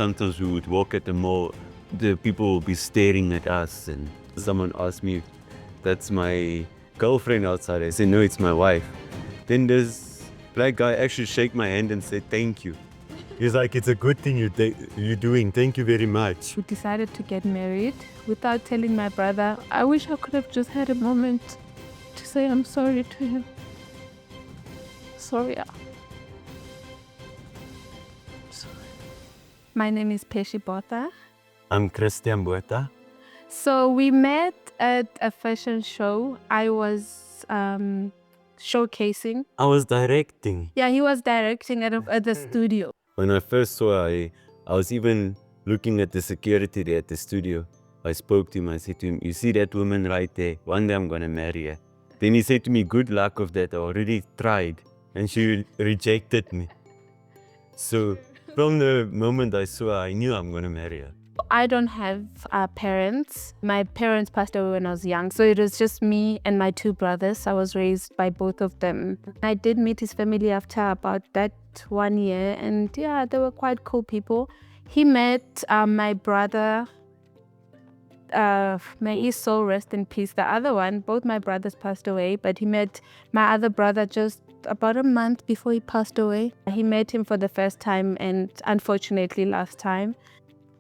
Sometimes we would walk at the mall, the people will be staring at us, and someone asked me, that's my girlfriend outside. I say, no, it's my wife. Then this black guy actually shake my hand and say, thank you. He's like, it's a good thing you're doing. Thank you very much. We decided to get married without telling my brother. I wish I could have just had a moment to say I'm sorry to him. Sorry. My name is Patie Botha. I'm Christiaan Botha. So we met at a fashion show. I was showcasing. I was directing. Yeah, he was directing at the studio. When I first saw her, I was even looking at the security there at the studio. I spoke to him, I said to him, you see that woman right there? One day I'm going to marry her. Then he said to me, good luck of that, I already tried. And she rejected me. So from the moment I saw her, I knew I'm going to marry her. I don't have parents. My parents passed away when I was young. So it was just me and my two brothers. I was raised by both of them. I did meet his family after about that 1 year. And yeah, they were quite cool people. He met my brother. May his soul rest in peace. The other one, both my brothers passed away. But he met my other brother just about a month before he passed away. He met him for the first time and unfortunately last time.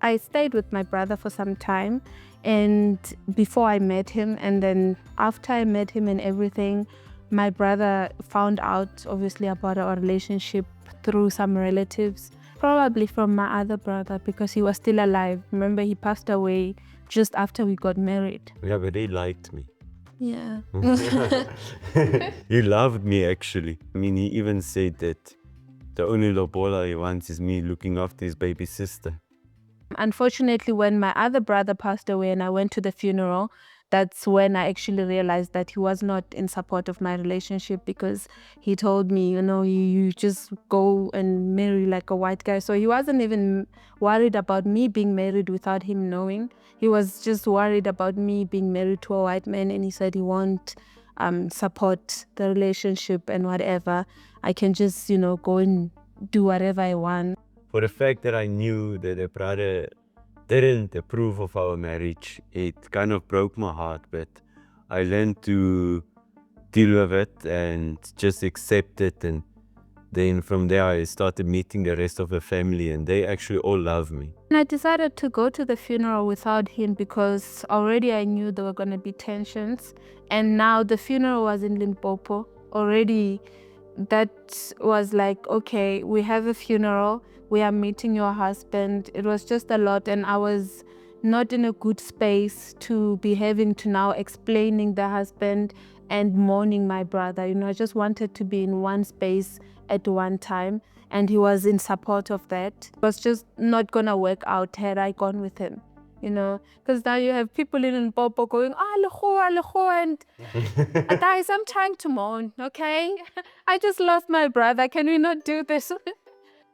I stayed with my brother for some time and before I met him, and then after I met him and everything, my brother found out obviously about our relationship through some relatives, probably from my other brother because he was still alive. Remember, he passed away just after we got married. Yeah, but they liked me. Yeah. He loved me actually. I mean, he even said that the only lobola he wants is me looking after his baby sister. Unfortunately, when my other brother passed away and I went to the funeral, that's when I actually realized that he was not in support of my relationship because he told me, you just go and marry like a white guy. So he wasn't even worried about me being married without him knowing. He was just worried about me being married to a white man, and he said he won't support the relationship and whatever. I can just, go and do whatever I want. For the fact that I knew that the brother didn't approve of our marriage, it kind of broke my heart, but I learned to deal with it and just accept it. And then from there I started meeting the rest of the family and they actually all love me. And I decided to go to the funeral without him because already I knew there were going to be tensions. And now the funeral was in Limpopo. Already that was like, okay, we have a funeral. We are meeting your husband. It was just a lot, and I was not in a good space to be having to now explaining the husband and mourning my brother. I just wanted to be in one space at one time, and he was in support of that. It was just not gonna work out had I gone with him, because now you have people in Limpopo going, leho, and guys, I'm trying to mourn, okay? I just lost my brother. Can we not do this?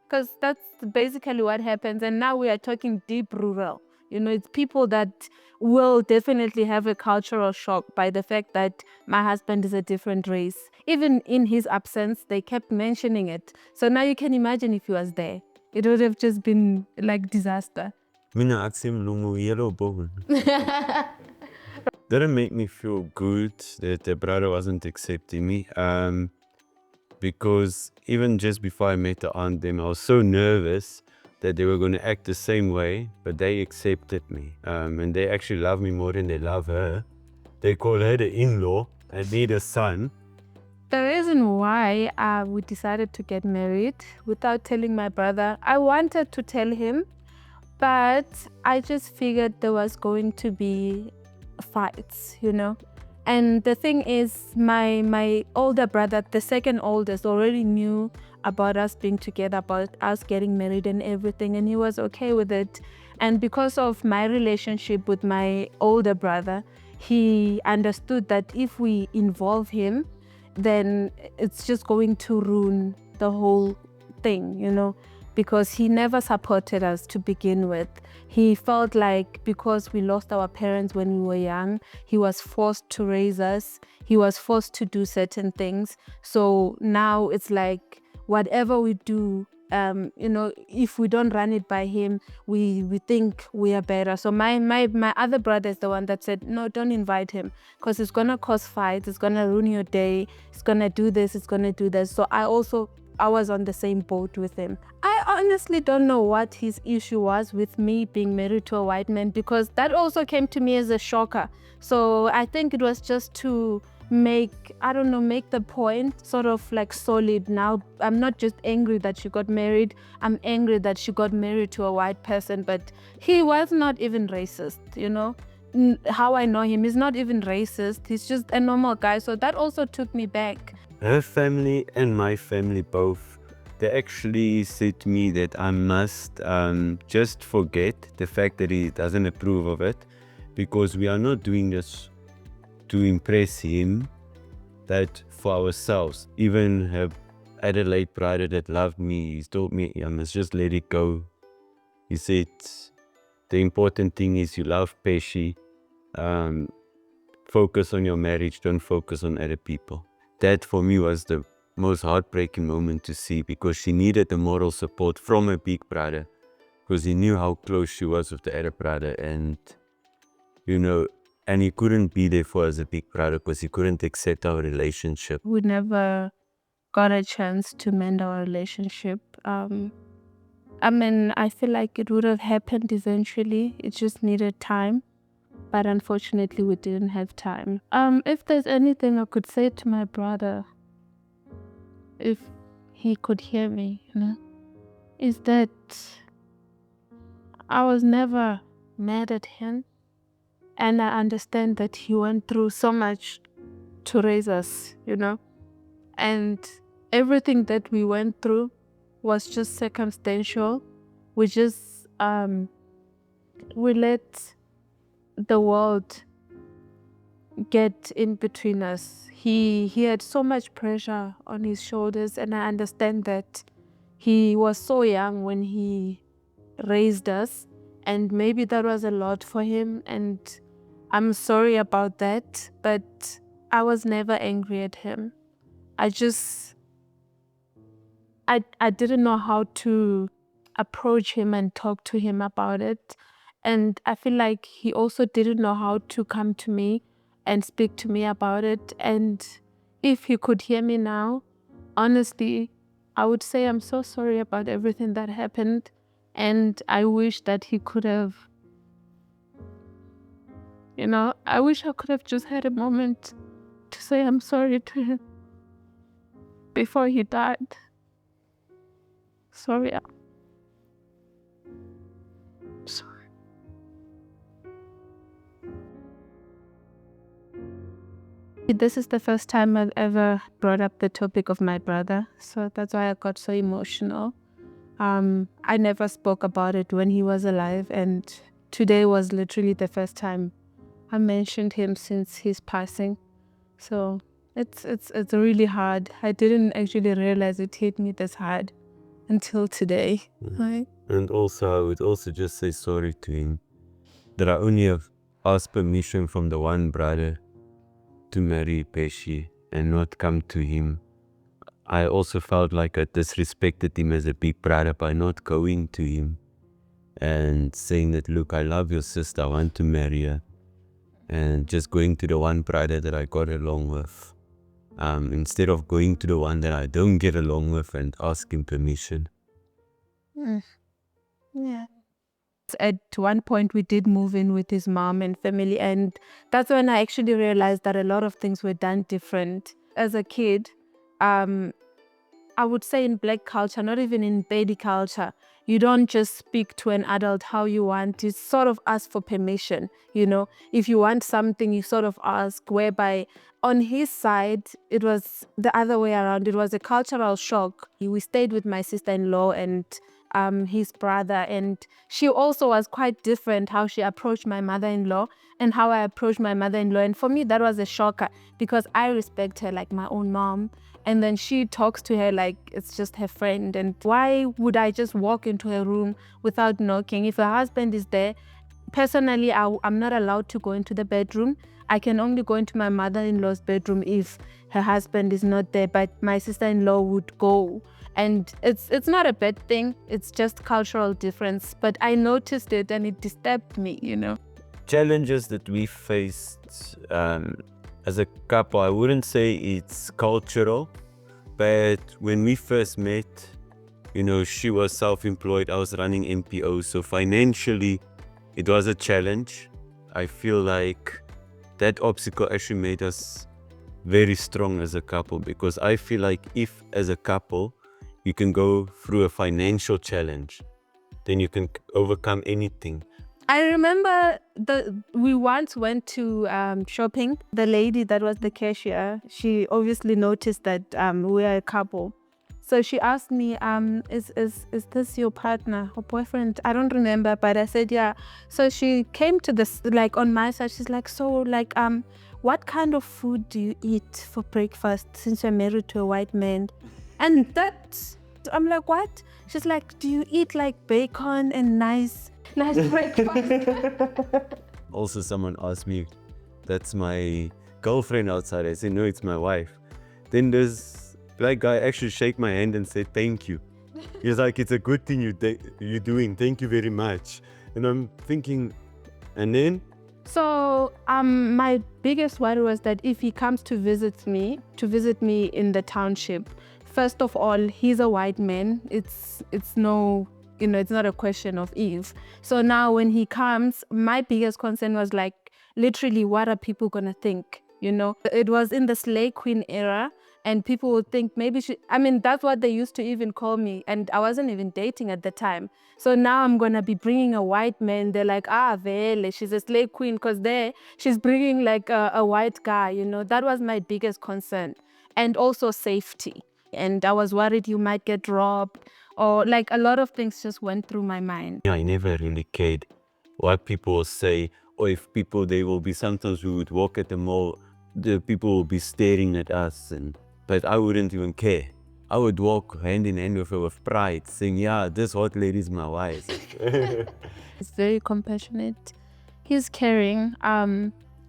Because that's basically what happens. And now we are talking deep rural. It's people that will definitely have a cultural shock by the fact that my husband is a different race. Even in his absence, they kept mentioning it. So now you can imagine if he was there. It would have just been like disaster. Didn't make me feel good that the brother wasn't accepting me. Because even just before I met the aunt, I was so nervous that they were going to act the same way, but they accepted me. And they actually love me more than they love her. They call her the in-law and me the son. The reason why we decided to get married without telling my brother, I wanted to tell him, but I just figured there was going to be fights, And the thing is, my older brother, the second oldest, already knew about us being together, about us getting married and everything, and he was okay with it. And because of my relationship with my older brother, he understood that if we involve him, then it's just going to ruin the whole thing, because he never supported us to begin with. He felt like because we lost our parents when we were young, he was forced to raise us. He was forced to do certain things. So now it's like whatever we do if we don't run it by him, we think we are better. So my other brother is the one that said, no, don't invite him, because it's gonna cause fights, it's gonna ruin your day, it's gonna do this, it's gonna do this. So I was on the same boat with him. I honestly don't know what his issue was with me being married to a white man, because that also came to me as a shocker. So I think it was just to make the point sort of like solid. Now I'm not just angry that she got married, I'm angry that she got married to a white person. But he was not even racist, how I know him, he's not even racist, he's just a normal guy. So that also took me back. Her family and my family both, they actually said to me that I must just forget the fact that he doesn't approve of it, because we are not doing this to impress him, that for ourselves. Even her Adelaide brother that loved me, he told me I must just let it go. He said the important thing is you love Patie, focus on your marriage, don't focus on other people. That for me was the most heartbreaking moment to see, because she needed the moral support from her big brother, because he knew how close she was with the other brother, and and he couldn't be there for her as a big brother because he couldn't accept our relationship. We never got a chance to mend our relationship. I feel like it would have happened eventually. It just needed time. But unfortunately, we didn't have time. If there's anything I could say to my brother, if he could hear me, is that I was never mad at him. And I understand that he went through so much to raise us, and everything that we went through was just circumstantial. We just, we let the world get in between us. He had so much pressure on his shoulders, and I understand that he was so young when he raised us, and maybe that was a lot for him, and I'm sorry about that, but I was never angry at him. I didn't know how to approach him and talk to him about it. And I feel like he also didn't know how to come to me and speak to me about it. And if he could hear me now, honestly, I would say I'm so sorry about everything that happened. And I wish that he could have, I wish I could have just had a moment to say I'm sorry to him before he died. Sorry. Sorry. This is the first time I've ever brought up the topic of my brother, so that's why I got so emotional. I never spoke about it when he was alive, and today was literally the first time I mentioned him since his passing. So it's really hard. I didn't actually realize it hit me this hard until today. Right? And also, I would also just say sorry to him that I only have asked permission from the one brother to marry Patie and not come to him. I also felt like I disrespected him as a big brother by not going to him and saying that, look, I love your sister, I want to marry her, and just going to the one brother that I got along with, instead of going to the one that I don't get along with and asking permission. Yeah. At one point, we did move in with his mom and family, and that's when I actually realized that a lot of things were done different. As a kid, I would say in Black culture, not even in Patie culture, you don't just speak to an adult how you want. You sort of ask for permission, If you want something, you sort of ask, whereby on his side, it was the other way around. It was a cultural shock. We stayed with my sister-in-law and his brother, and she also was quite different how she approached my mother-in-law and how I approached my mother-in-law. And for me, that was a shocker, because I respect her like my own mom. And then she talks to her like it's just her friend. And why would I just walk into her room without knocking? If her husband is there, personally, I'm not allowed to go into the bedroom. I can only go into my mother-in-law's bedroom if her husband is not there. But my sister-in-law would go. And it's not a bad thing, it's just cultural difference. But I noticed it and it disturbed me, you know. Challenges that we faced as a couple, I wouldn't say it's cultural, but when we first met, you know, she was self-employed, I was running MPO, so financially it was a challenge. I feel like that obstacle actually made us very strong as a couple, because I feel like if as a couple you can go through a financial challenge, then you can overcome anything. I remember we once went to shopping. The lady that was the cashier, she obviously noticed that we are a couple. So she asked me, is this your partner or boyfriend? I don't remember, but I said, yeah. So she came to this, like on my side, she's like, so like, what kind of food do you eat for breakfast since you're married to a white man? And I'm like, what? She's like, do you eat like bacon and nice breakfast? Also, someone asked me, that's my girlfriend outside. I said, no, it's my wife. Then this black guy actually shake my hand and said, thank you. He's like, it's a good thing you're doing. Thank you very much. And I'm thinking, and then? So my biggest worry was that if he comes to visit me in the township, first of all, he's a white man. It's no, you know, it's not a question of if. So now when he comes, my biggest concern was like, literally, what are people gonna think? You know, it was in the slay queen era, and people would think maybe that's what they used to even call me, and I wasn't even dating at the time. So now I'm gonna be bringing a white man. They're like, vele, she's a slay queen, because she's bringing like a white guy, you know. That was my biggest concern. And also safety. And I was worried you might get robbed, or like a lot of things just went through my mind. I never really cared what people will say, or if they will be, sometimes we would walk at the mall, the people will be staring at us, but I wouldn't even care. I would walk hand in hand with her with pride, saying, yeah, this hot lady is my wife. He's very compassionate. He's caring.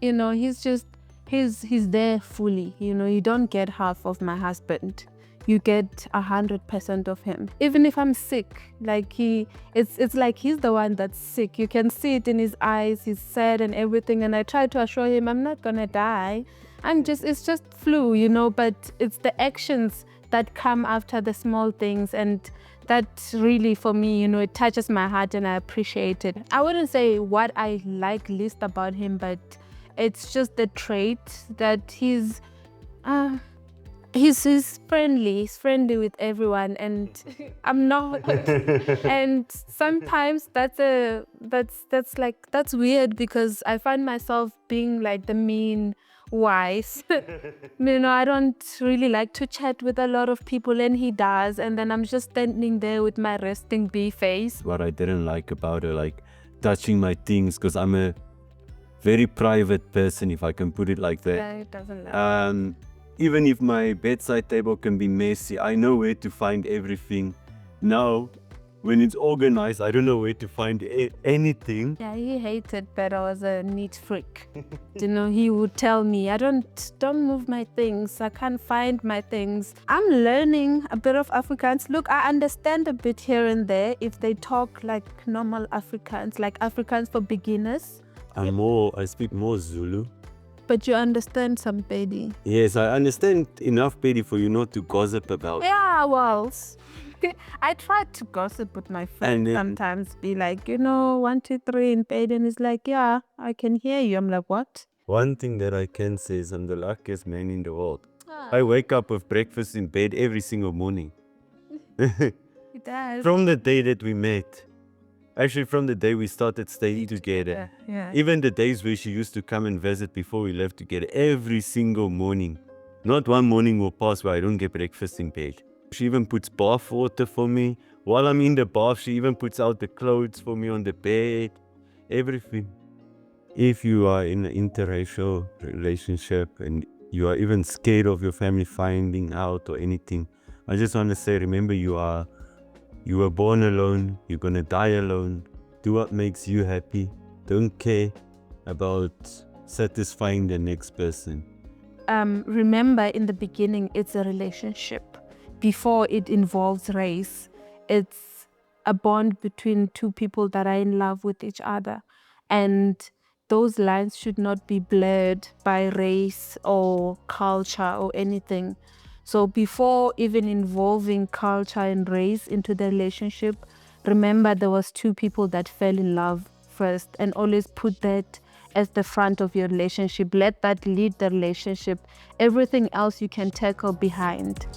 You know, he's there fully. You know, you don't get half of my husband. You get 100% of him. Even if I'm sick, like it's like he's the one that's sick. You can see it in his eyes. He's sad and everything. And I try to assure him, I'm not gonna die. It's just flu, you know. But it's the actions that come after the small things, and that really, for me, you know, it touches my heart and I appreciate it. I wouldn't say what I like least about him, but it's just the trait that he's friendly. He's friendly with everyone, and I'm not. And sometimes that's weird, because I find myself being like the mean wife. You know, I don't really like to chat with a lot of people, and he does, and then I'm just standing there with my resting bee face. What I didn't like about her, like touching my things, because I'm a very private person, if I can put it like that. Yeah, it doesn't like even if my bedside table can be messy, I know where to find everything. Now, when it's organized, I don't know where to find anything. Yeah, he hated that I was a neat freak. You know, he would tell me, don't move my things. I can't find my things. I'm learning a bit of Afrikaans. Look, I understand a bit here and there if they talk like normal Afrikaans, like Afrikaans for beginners. I speak more Zulu. But you understand some Pedi. Yes, I understand enough Pedi for you not to gossip about. Yeah, well, I try to gossip with my friends sometimes, be like, you know, 1, 2, 3 in Pedi, and it's like, yeah, I can hear you. I'm like, what? One thing that I can say is I'm the luckiest man in the world. I wake up with breakfast in bed every single morning. It does. From the day that we met. Actually, from the day we started staying together. Yeah. Even the days where she used to come and visit before we left together, every single morning. Not one morning will pass where I don't get breakfast in bed. She even puts bath water for me. While I'm in the bath, she even puts out the clothes for me on the bed. Everything. If you are in an interracial relationship and you are even scared of your family finding out or anything, I just want to say, remember, you were born alone, you're gonna die alone. Do what makes you happy. Don't care about satisfying the next person. Remember, in the beginning, it's a relationship. before it involves race. It's a bond between two people that are in love with each other. And those lines should not be blurred by race or culture or anything. So before even involving culture and race into the relationship, remember there was two people that fell in love first, and always put that as the front of your relationship. Let that lead the relationship. Everything else you can tackle behind.